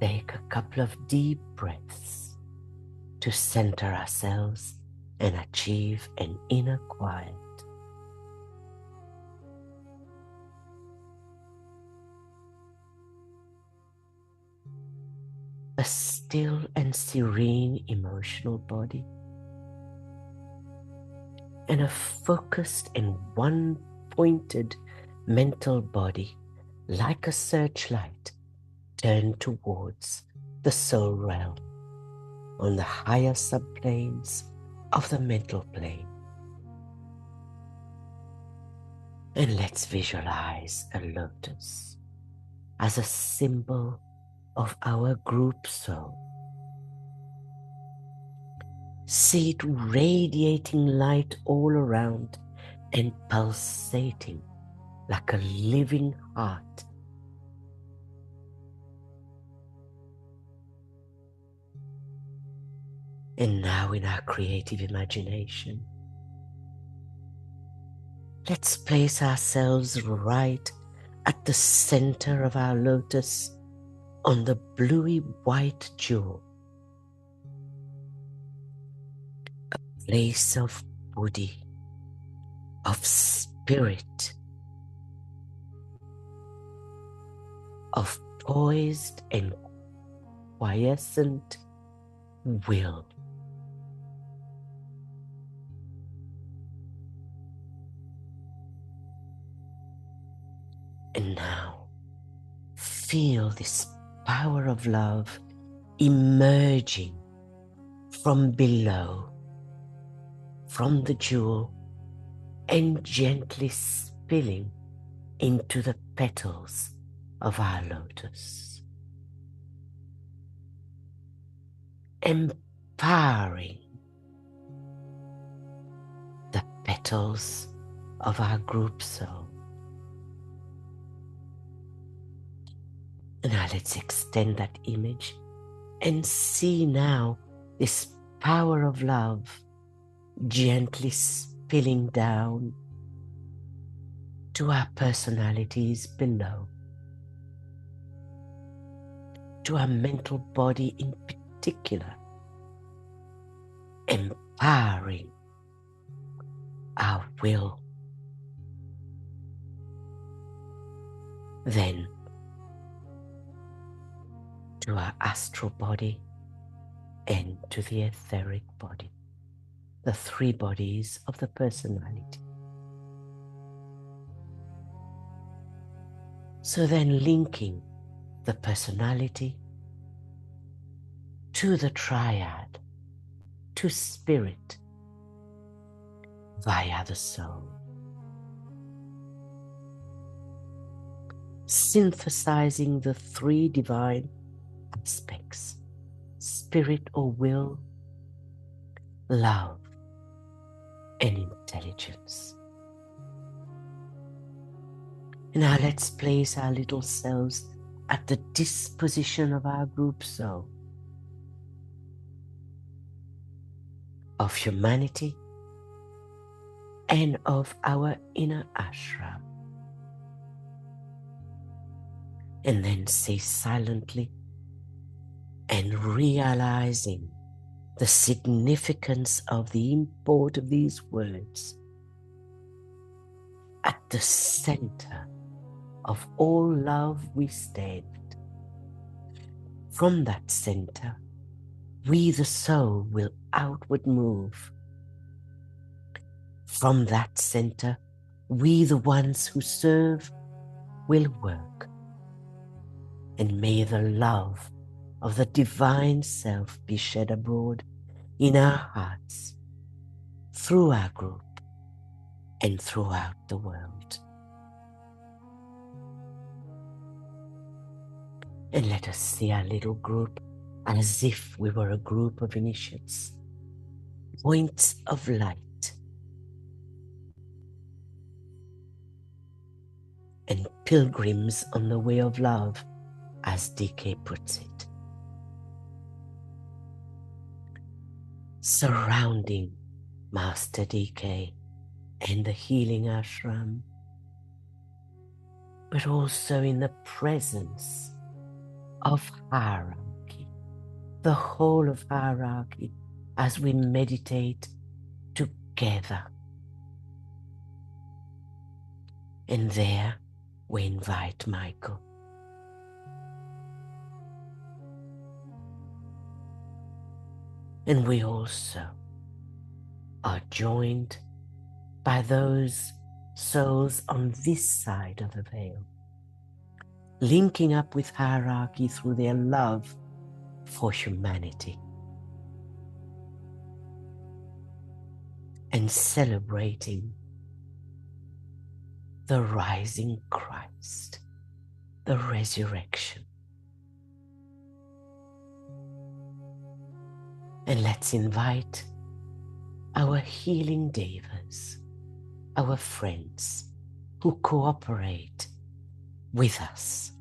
Take a couple of deep breaths to center ourselves and achieve an inner quiet. A still and serene emotional body, and a focused and one-pointed mental body, like a searchlight, turned towards the soul realm on the higher subplanes of the mental plane. And let's visualize a lotus as a symbol of our group soul. See it radiating light all around and pulsating like a living heart. And now in our creative imagination, let's place ourselves right at the center of our lotus on the bluey white jewel, a place of buddhi, of spirit, of poised and quiescent will. And now, feel this power of love emerging from below, from the jewel, and gently spilling into the petals of our lotus, empowering the petals of our group soul. Now let's extend that image and see now this power of love gently spilling down to our personalities below, to our mental body in particular, empowering our will. Then to our astral body and to the etheric body, the three bodies of the personality. So then linking the personality to the triad, to spirit, via the soul. Synthesizing the three divine aspects: spirit or will, love, and intelligence. Now let's place our little selves at the disposition of our group soul, of humanity, and of our inner ashram. And then say silently, and realizing the significance of the import of these words, at the center of all love we stand. From that center, we the soul will outward move. From that center, we the ones who serve will work. And may the love of the divine self be shed abroad in our hearts, through our group, and throughout the world. And let us see our little group as if we were a group of initiates, points of light, and pilgrims on the way of love, as DK puts it. Surrounding Master DK and the healing ashram, but also in the presence of hierarchy, the whole of hierarchy, as we meditate together. And there we invite Michael. And we also are joined by those souls on this side of the veil, linking up with hierarchy through their love for humanity and celebrating the rising Christ, the resurrection. And let's invite our healing devas, our friends who cooperate with us,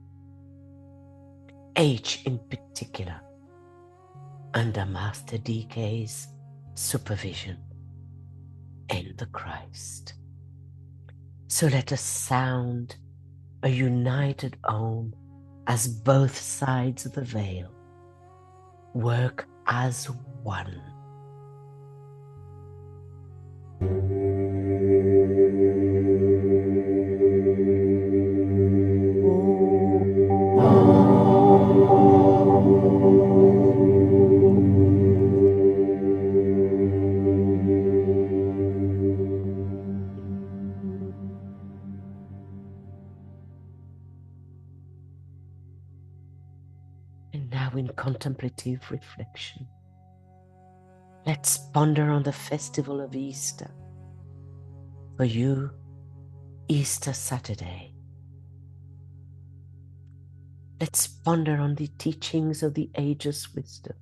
H in particular, under Master DK's supervision, and the Christ. So let us sound a united Om as both sides of the veil work as one. And now in contemplative reflection, let's ponder on the festival of Easter. For you, Easter Saturday. Let's ponder on the teachings of the ageless wisdom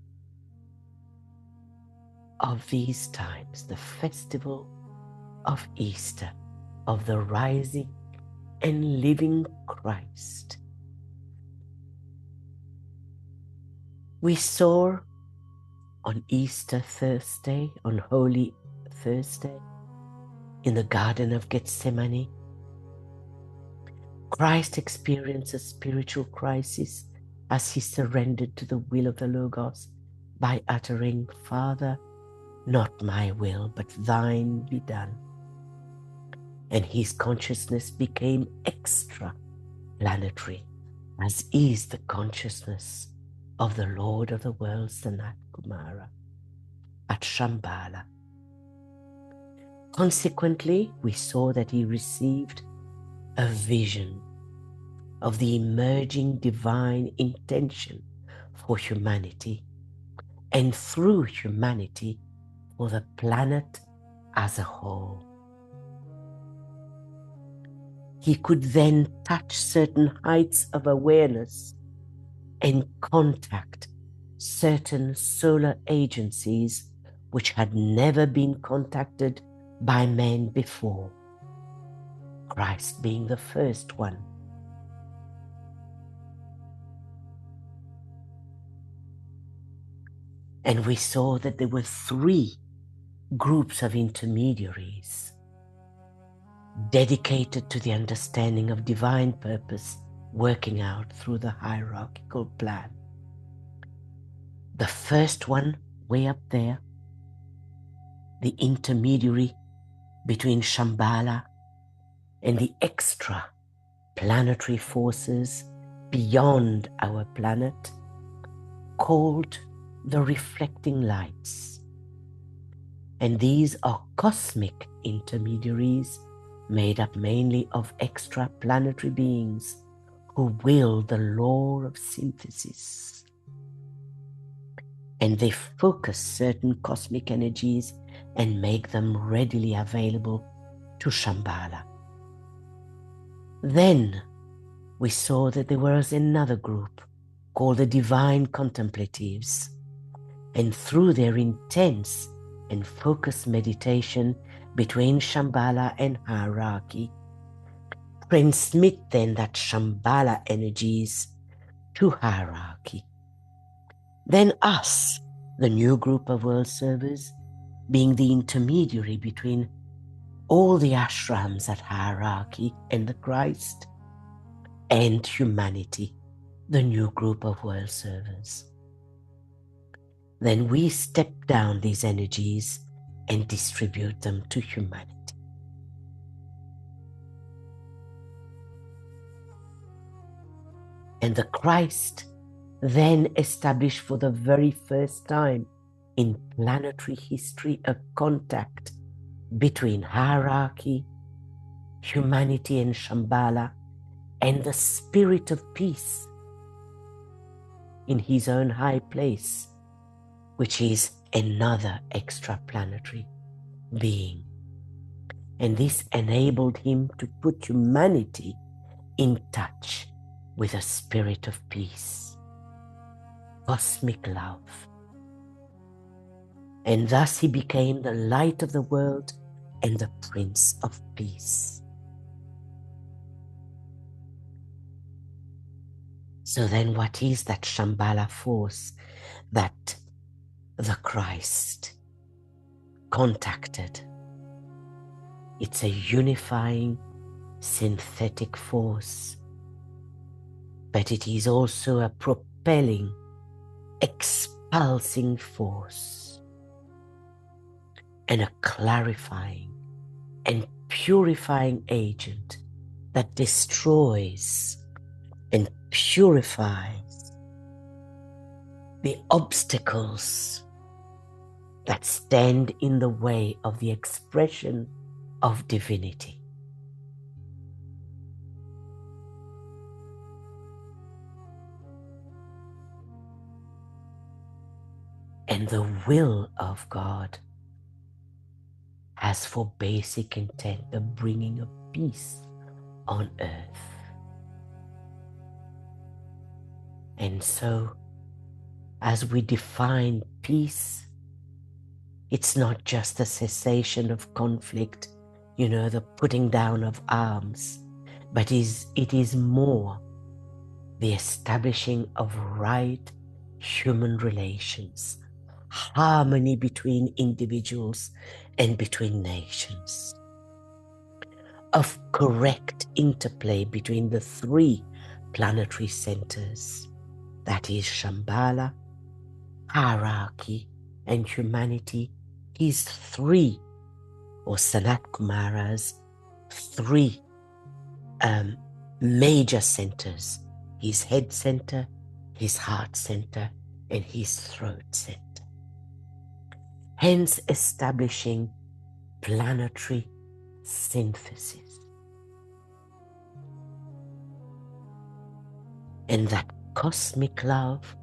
of these times, the festival of Easter, of the rising and living Christ. We saw on Easter Thursday, on Holy Thursday, in the Garden of Gethsemane, Christ experienced a spiritual crisis as he surrendered to the will of the Logos by uttering, "Father, not my will, but thine be done." And his consciousness became extra-planetary, as is the consciousness of the Lord of the world, Sanat Kumara, at Shambhala. Consequently, we saw that he received a vision of the emerging divine intention for humanity, and through humanity for the planet as a whole. He could then touch certain heights of awareness and contact certain solar agencies which had never been contacted by man before, Christ being the first one. And we saw that there were 3 groups of intermediaries dedicated to the understanding of divine purpose working out through the hierarchical plan. The first one, way up there, the intermediary between Shambhala and the extra planetary forces beyond our planet, called the reflecting lights. And these are cosmic intermediaries made up mainly of extra-planetary beings who will the law of synthesis. And they focus certain cosmic energies and make them readily available to Shambhala. Then we saw that there was another group called the Divine Contemplatives, and through their intense and focused meditation between Shambhala and hierarchy, transmit then that Shambhala energies to hierarchy. Then us, the new group of world servers, being the intermediary between all the ashrams at hierarchy and the Christ and humanity, the new group of world servers. Then we step down these energies and distribute them to humanity. And the Christ then established for the very first time in planetary history a contact between hierarchy, humanity and Shambhala, and the spirit of peace in his own high place, which is another extraplanetary being. And this enabled him to put humanity in touch with a spirit of peace, cosmic love. And thus he became the light of the world and the Prince of Peace. So then what is that Shambhala force that the Christ contacted? It's a unifying synthetic force, but it is also a propelling, expulsing force, and a clarifying and purifying agent that destroys and purifies the obstacles that stand in the way of the expression of divinity. And the will of God has for basic intent the bringing of peace on earth. And so, as we define peace, it's not just the cessation of conflict, the putting down of arms, but it is more the establishing of right human relations, harmony between individuals and between nations, of correct interplay between the three planetary centers, that is Shambhala, hierarchy, and humanity, his three, or Sanat Kumara's three major centers: his head center, his heart center, and his throat center. Hence establishing planetary synthesis. And that cosmic love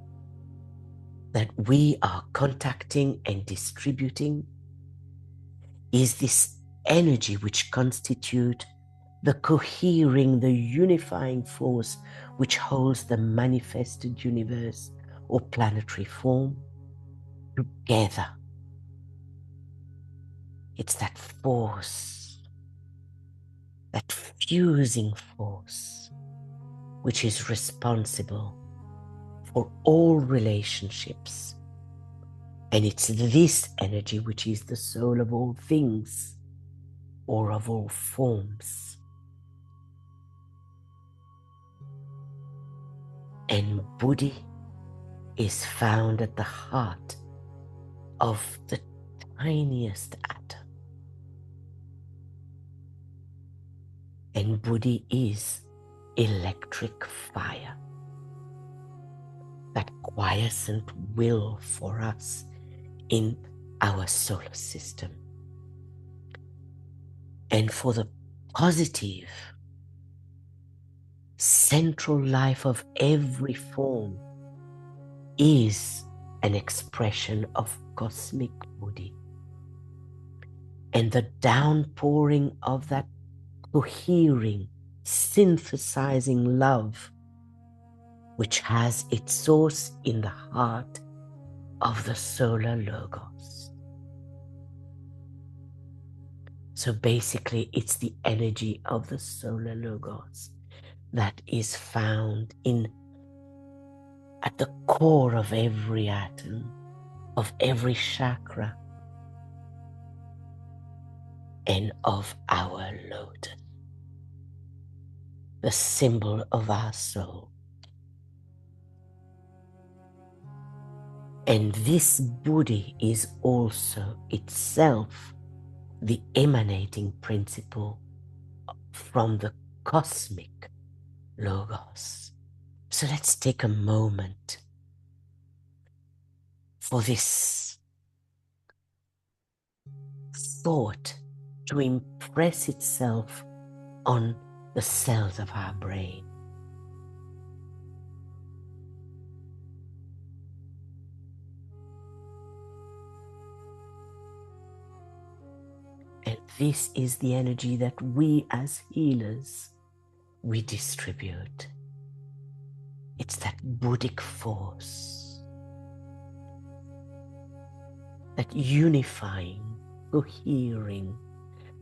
that we are contacting and distributing is this energy which constitutes the cohering, the unifying force which holds the manifested universe or planetary form together. It's that force, that fusing force, which is responsible for all relationships. And it's this energy which is the soul of all things or of all forms. And Buddhi is found at the heart of the tiniest atom. And Buddhi is electric fire, that quiescent will for us in our solar system. And for the positive, central life of every form is an expression of cosmic Buddhi. And the downpouring of that cohering, synthesizing love, which has its source in the heart of the solar logos. So basically, it's the energy of the solar logos that is found at the core of every atom, of every chakra, and of our lotus, the symbol of our soul. And this Buddhi is also itself the emanating principle from the cosmic Logos. So let's take a moment for this thought to impress itself on the cells of our brain. And this is the energy that we as healers, we distribute. It's that Buddhic force, that unifying, cohering,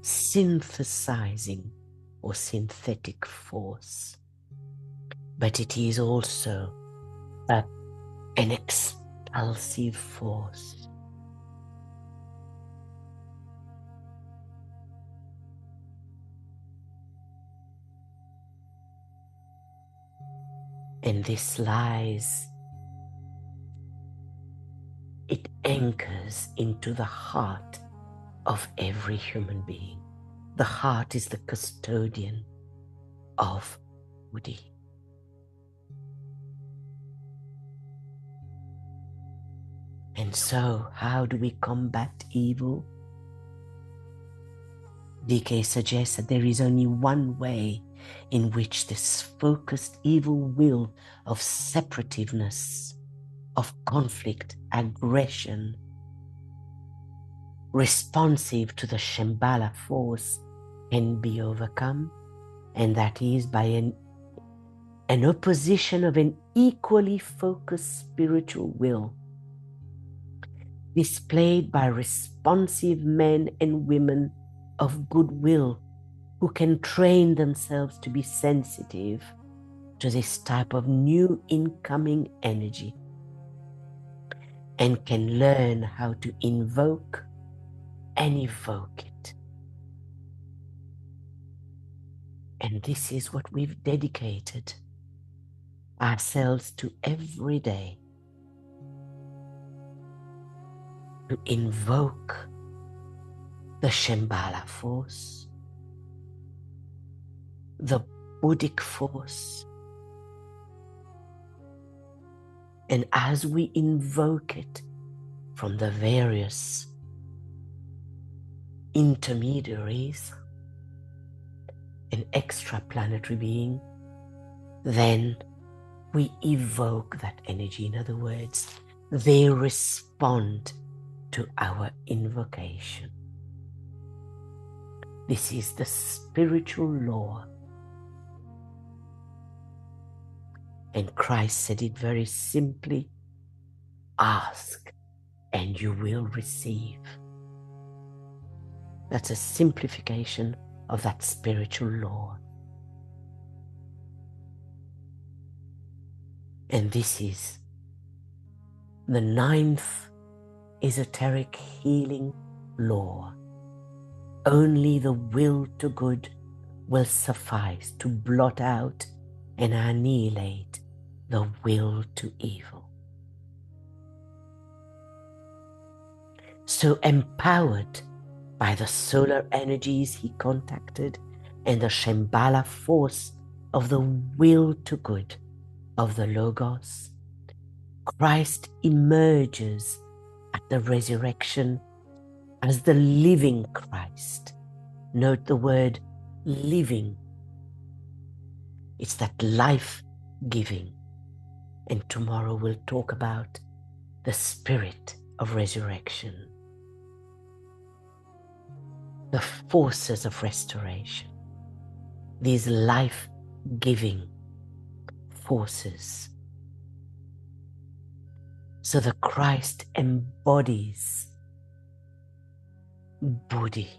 synthesizing or synthetic force. But it is also an expulsive force. And this lies, it anchors into the heart of every human being. The heart is the custodian of Buddhi. And so, how do we combat evil? DK suggests that there is only one way in which this focused evil will of separativeness, of conflict, aggression, responsive to the Shambhala force can be overcome, and that is by an opposition of an equally focused spiritual will displayed by responsive men and women of goodwill who can train themselves to be sensitive to this type of new incoming energy and can learn how to invoke and evoke it. And this is what we've dedicated ourselves to every day, to invoke the Shambhala force, the Buddhic force. And as we invoke it from the various intermediaries, an extraplanetary being, then we evoke that energy. In other words, they respond to our invocation. This is the spiritual law. And Christ said it very simply: ask and you will receive. That's a simplification of that spiritual law. And this is the 9th esoteric healing law. Only the will to good will suffice to blot out and annihilate the will to evil. So empowered by the solar energies he contacted and the Shambhala force of the will to good of the Logos, Christ emerges at the resurrection as the living Christ. Note the word living. It's that life-giving. And tomorrow we'll talk about the spirit of resurrection, the forces of restoration, these life-giving forces. So the Christ embodies Buddhi,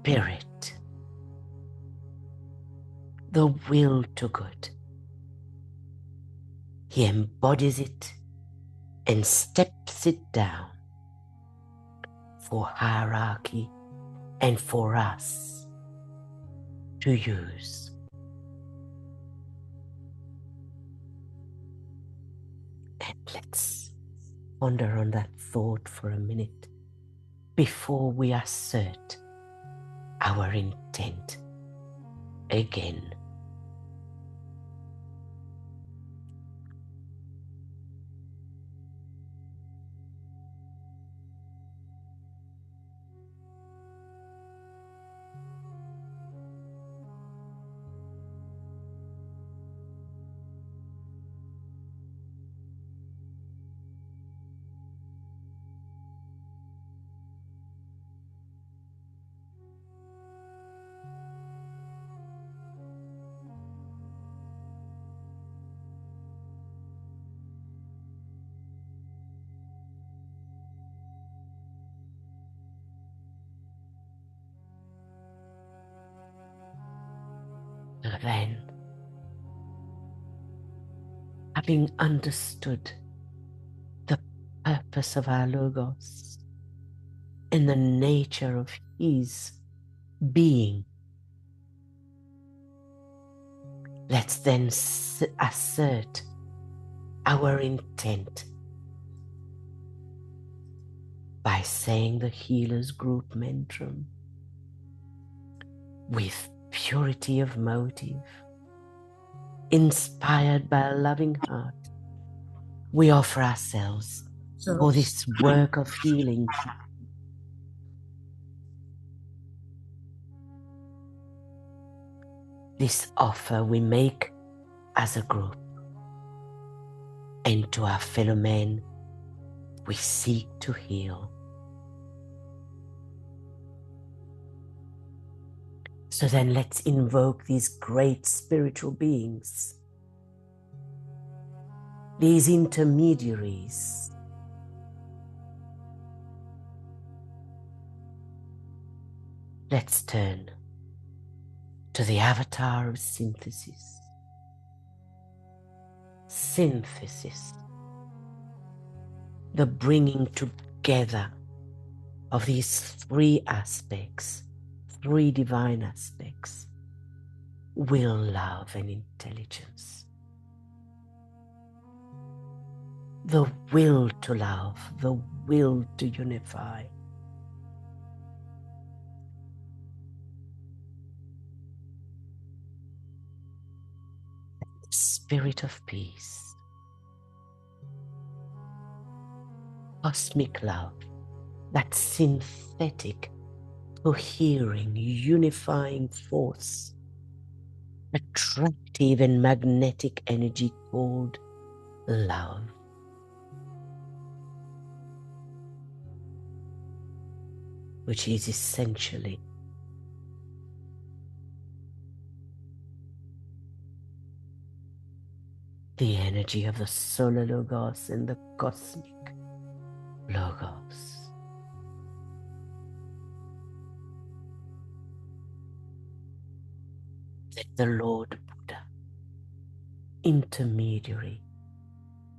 spirit, the will to good. He embodies it and steps it down for hierarchy and for us to use. And Let's ponder on that thought for a minute before we assert our intent again. Then, having understood the purpose of our Logos and the nature of His being, let's then assert our intent by saying the Healer's Group Mantram with purity of motive, inspired by a loving heart. We offer ourselves for this work of healing. This offer we make as a group, and to our fellow men we seek to heal. So then let's invoke these great spiritual beings, these intermediaries, let's turn to the avatar of synthesis. Synthesis, the bringing together of these three aspects, three divine aspects: will, love, and intelligence. The will to love, the will to unify. Spirit of peace, cosmic love, that synthetic, cohering, unifying force, attractive and magnetic energy called love. Which is essentially the energy of the solar Logos and the cosmic Logos. Let the Lord Buddha, intermediary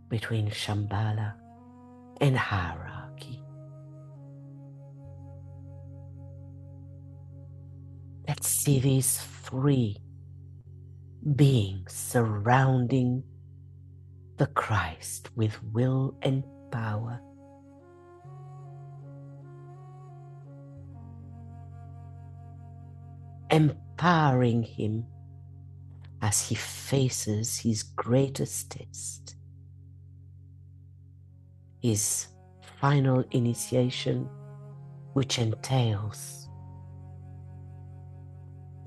between Shambhala and hierarchy, let's see these three beings surrounding the Christ with will and power. Empowering him as he faces his greatest test, his final initiation, which entails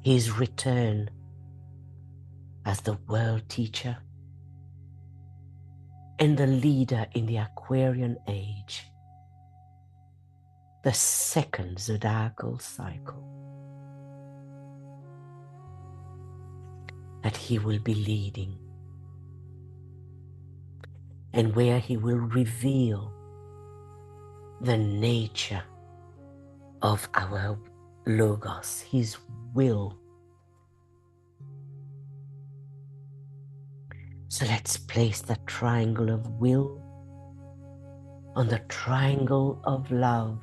his return as the world teacher and the leader in the Aquarian age, the second zodiacal cycle, that he will be leading, and where he will reveal the nature of our Logos, his will. So let's place the triangle of will on the triangle of love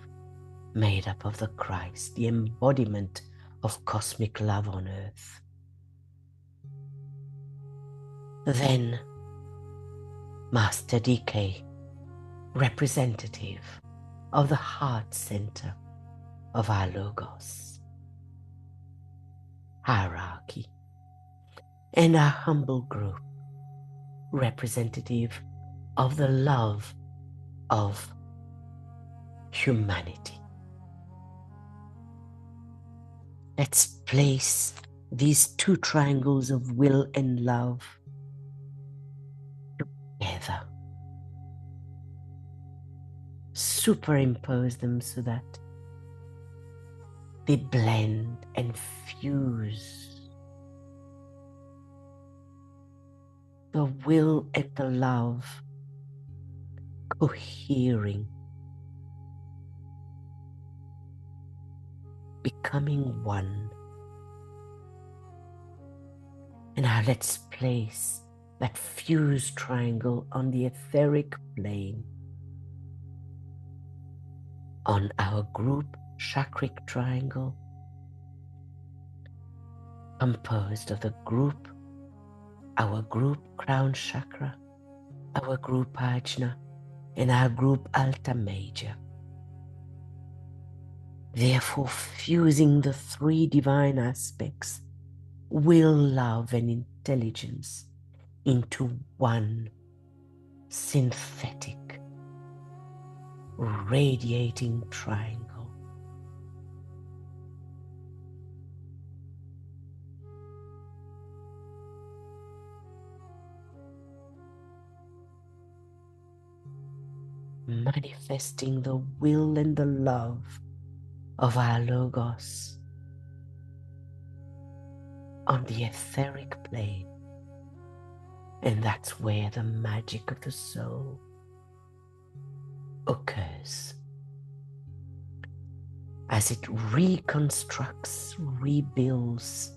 made up of the Christ, the embodiment of cosmic love on earth. Then Master DK, representative of the heart center of our Logos, hierarchy, and our humble group, representative of the love of humanity. Let's place these two triangles of will and love together. Superimpose them so that they blend and fuse. The will and the love cohering, becoming one. And now let's place that fused triangle on the etheric plane, on our group chakric triangle, composed of the group, our group crown chakra, our group ajna, and our group alta major. Therefore, fusing the three divine aspects, will, love, and intelligence, into one synthetic, radiating triangle. Manifesting the will and the love of our Logos on the etheric plane. And that's where the magic of the soul occurs. As it reconstructs, rebuilds,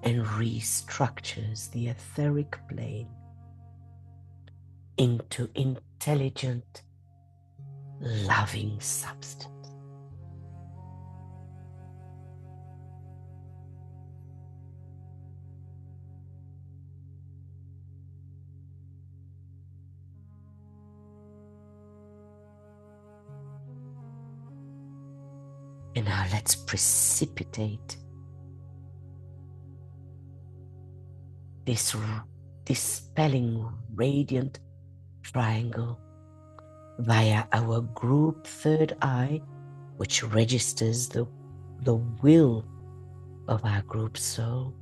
and restructures the etheric plane into intelligent, loving substance. And now let's precipitate this dispelling radiant triangle via our group third eye, which registers the will of our group soul,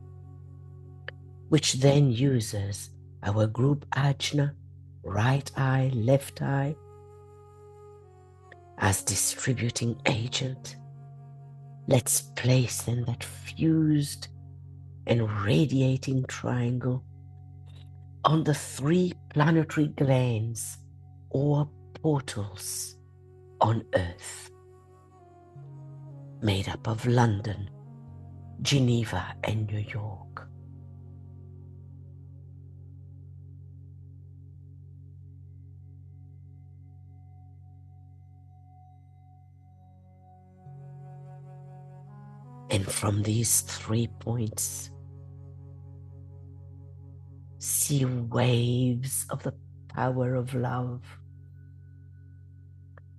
which then uses our group ajna, right eye, left eye, as distributing agent. Let's place then that fused and radiating triangle on the three planetary glands or portals on Earth, made up of London, Geneva, and New York. And from these 3 points, see waves of the power of love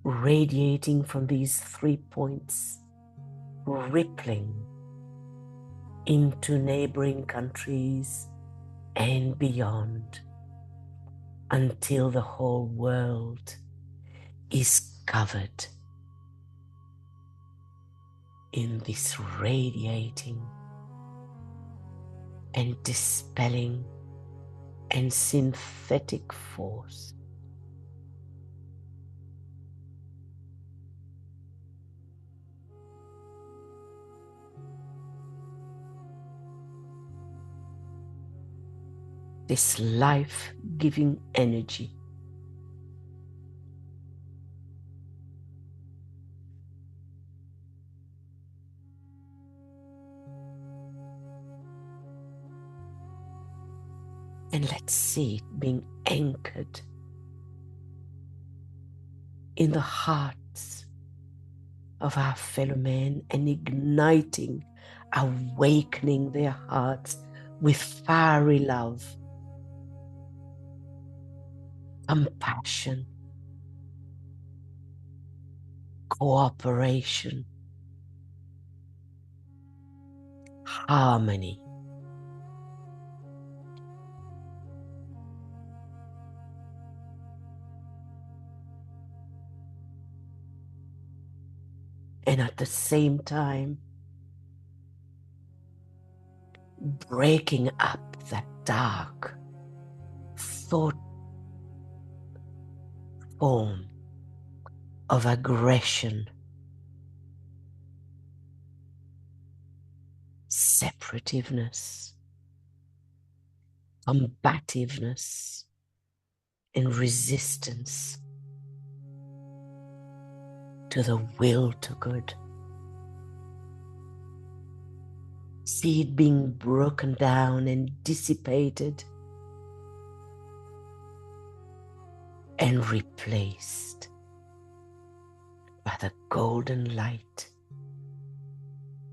radiating from these 3 points, rippling into neighboring countries and beyond, until the whole world is covered in this radiating and dispelling and synthetic force. This life-giving energy and let's see it being anchored in the hearts of our fellow men and igniting, awakening their hearts with fiery love, compassion, cooperation, harmony. And at the same time, breaking up that dark thought form of aggression, separativeness, combativeness, and resistance to the will to good. See it being broken down and dissipated and replaced by the golden light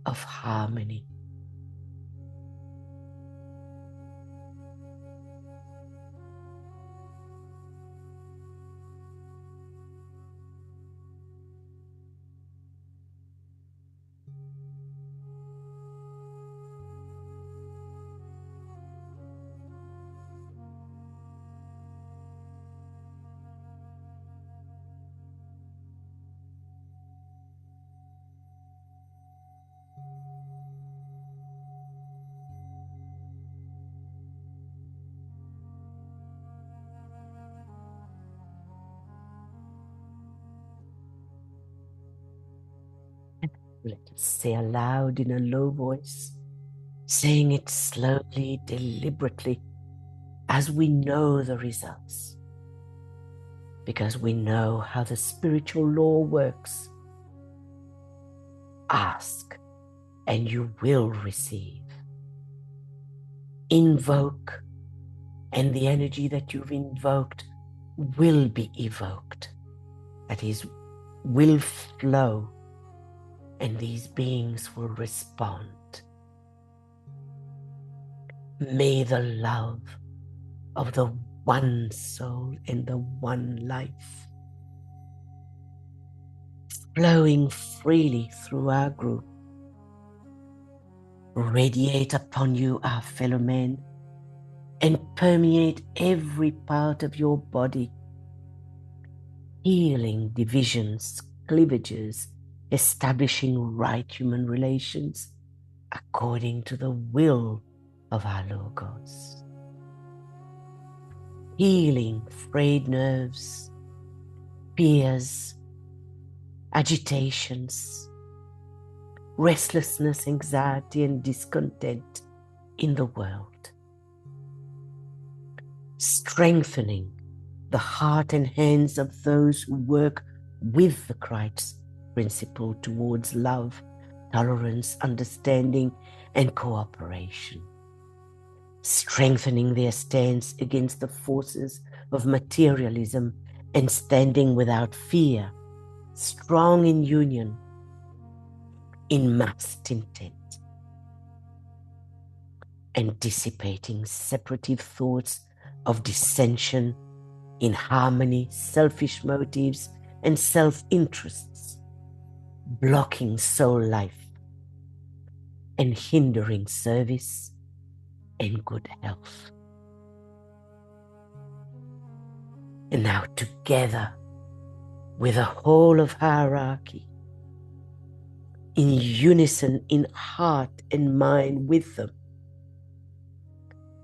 of harmony. Let us say aloud in a low voice, saying it slowly, deliberately, as we know the results, because we know how the spiritual law works. Ask and you will receive. Invoke and the energy that you've invoked will be evoked. That is, will flow, and these beings will respond. May the love of the one soul and the one life flowing freely through our group radiate upon you, our fellow men, and permeate every part of your body, healing divisions, cleavages, establishing right human relations according to the will of our Logos. Healing frayed nerves, fears, agitations, restlessness, anxiety, and discontent in the world. Strengthening the heart and hands of those who work with the Christ principle towards love, tolerance, understanding, and cooperation. Strengthening their stance against the forces of materialism and standing without fear, strong in union, in massed intent, and dissipating separative thoughts of dissension, in harmony, selfish motives, and self-interests, blocking soul life and hindering service and good health. And now together with the whole of hierarchy, in unison in heart and mind with them,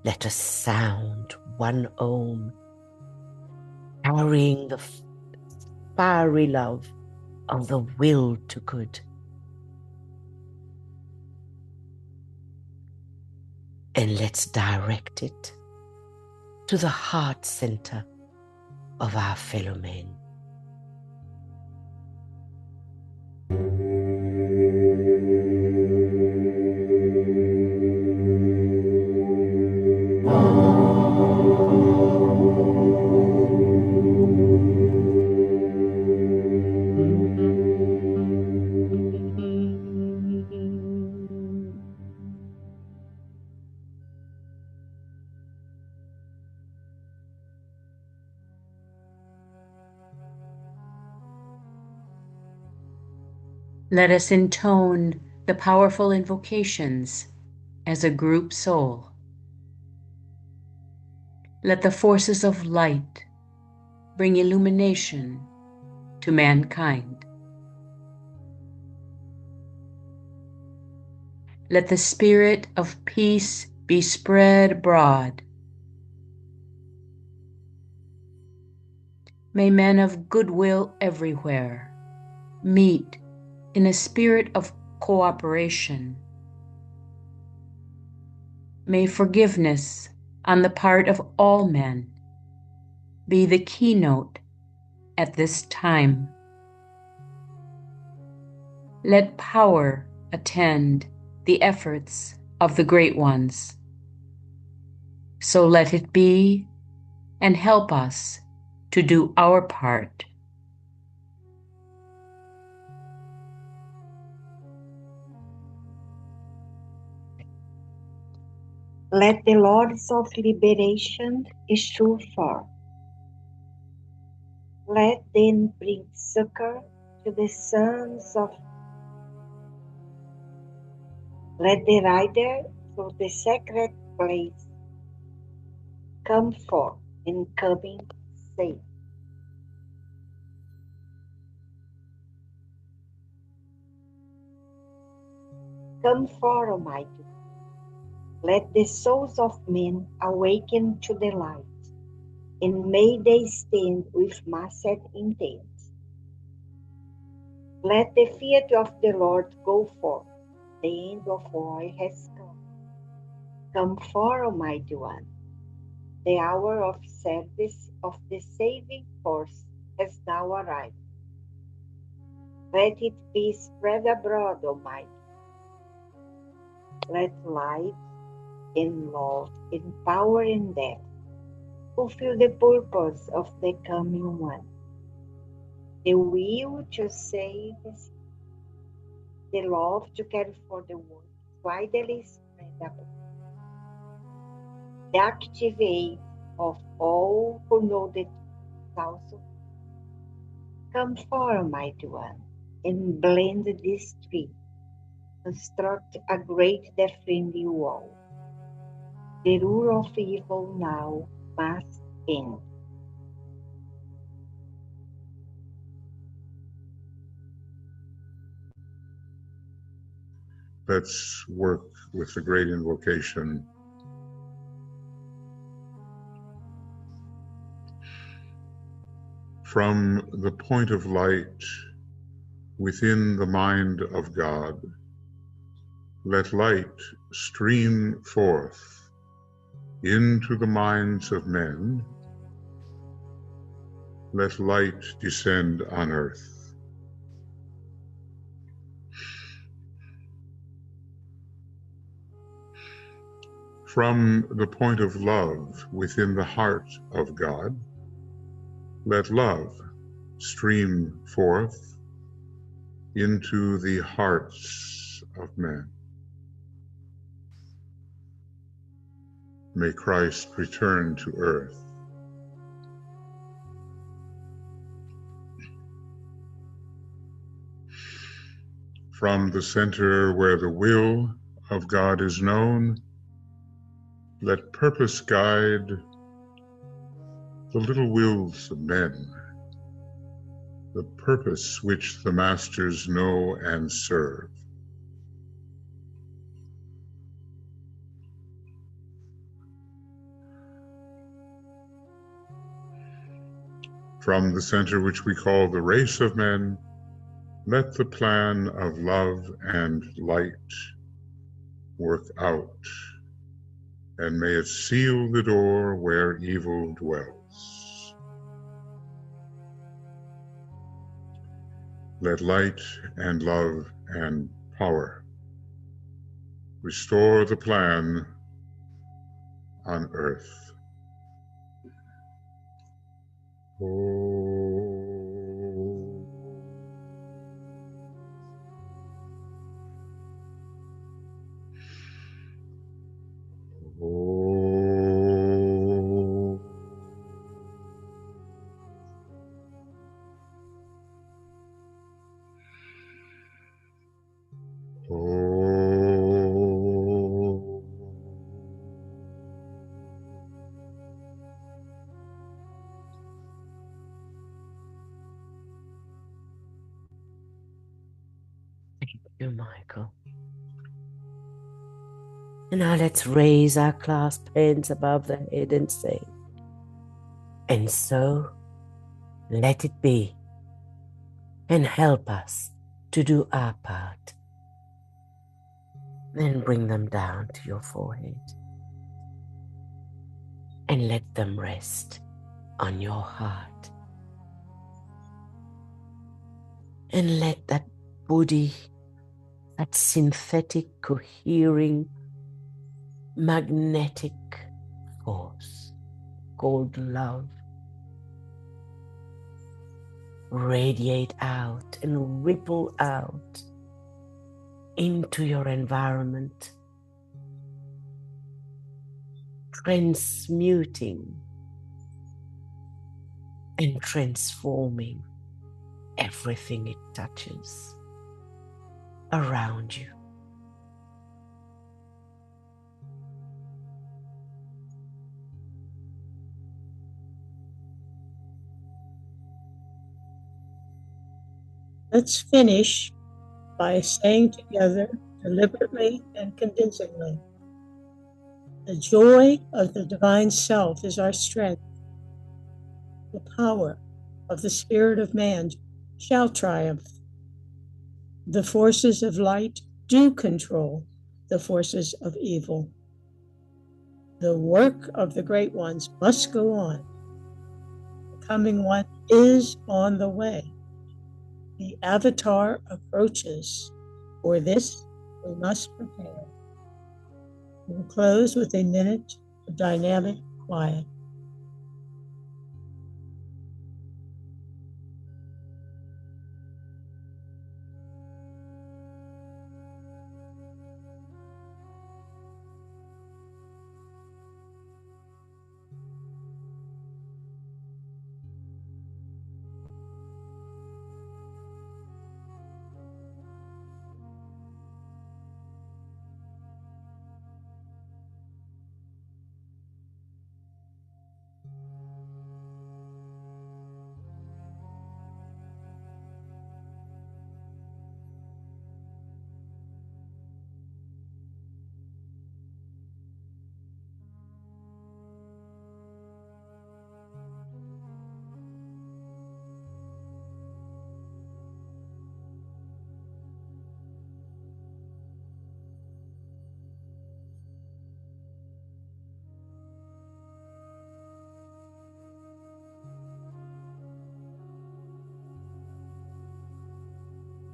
let us sound one Om, carrying the fiery love of the will to good. And let's direct it to the heart center of our fellow men. Let us intone the powerful invocations as a group soul. Let the forces of light bring illumination to mankind. Let the spirit of peace be spread abroad. May men of goodwill everywhere meet in a spirit of cooperation. May forgiveness on the part of all men be the keynote at this time. Let power attend the efforts of the great ones. So let it be, and help us to do our part. Let the Lords of Liberation issue forth. Let them bring succor to the sons of. Let the rider through the sacred place come forth and coming safe. Come forth, Almighty. Let the souls of men awaken to the light, and may they stand with massed intent. Let the fiat of the Lord go forth. The end of war has come. Come forth, Almighty One. The hour of service of the saving force has now arrived. Let it be spread abroad, Almighty. Let light and love and power and death fulfill the purpose of the coming one. The will to save, the love to carry for the world widely spread abroad. The active aid of all who know the truth also. Come forth, Mighty One, and blend these three. Construct a great defending wall. The rule of evil now must end. Let's work with the great invocation. From the point of light within the mind of God, let light stream forth into the minds of men. Let light descend on earth. From the point of love within the heart of God, let love stream forth into the hearts of men. May Christ return to earth. From the center where the will of God is known, let purpose guide the little wills of men, the purpose which the masters know and serve. From the center which we call the race of men, let the plan of love and light work out, and may it seal the door where evil dwells. Let light and love and power restore the plan on earth. you, Michael. And now let's raise our clasped hands above the head and say, and so let it be, and help us to do our part. Then bring them down to your forehead and let them rest on your heart. And let that buddhi, that synthetic, cohering, magnetic force called love, radiate out and ripple out into your environment, transmuting and transforming everything it touches around you. Let's finish by saying together, deliberately and convincingly, the joy of the divine self is our strength. The power of the spirit of man shall triumph. The forces of light do control the forces of evil. The work of the great ones must go on. The coming one is on the way. The avatar approaches. For this, we must prepare. We'll close with a minute of dynamic quiet.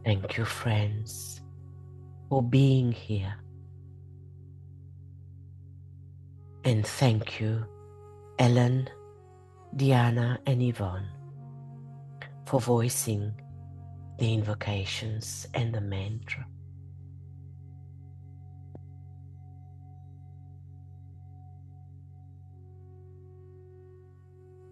Thank you, friends, for being here. And thank you, Ellen, Diana, and Yvonne, for voicing the invocations and the mantra.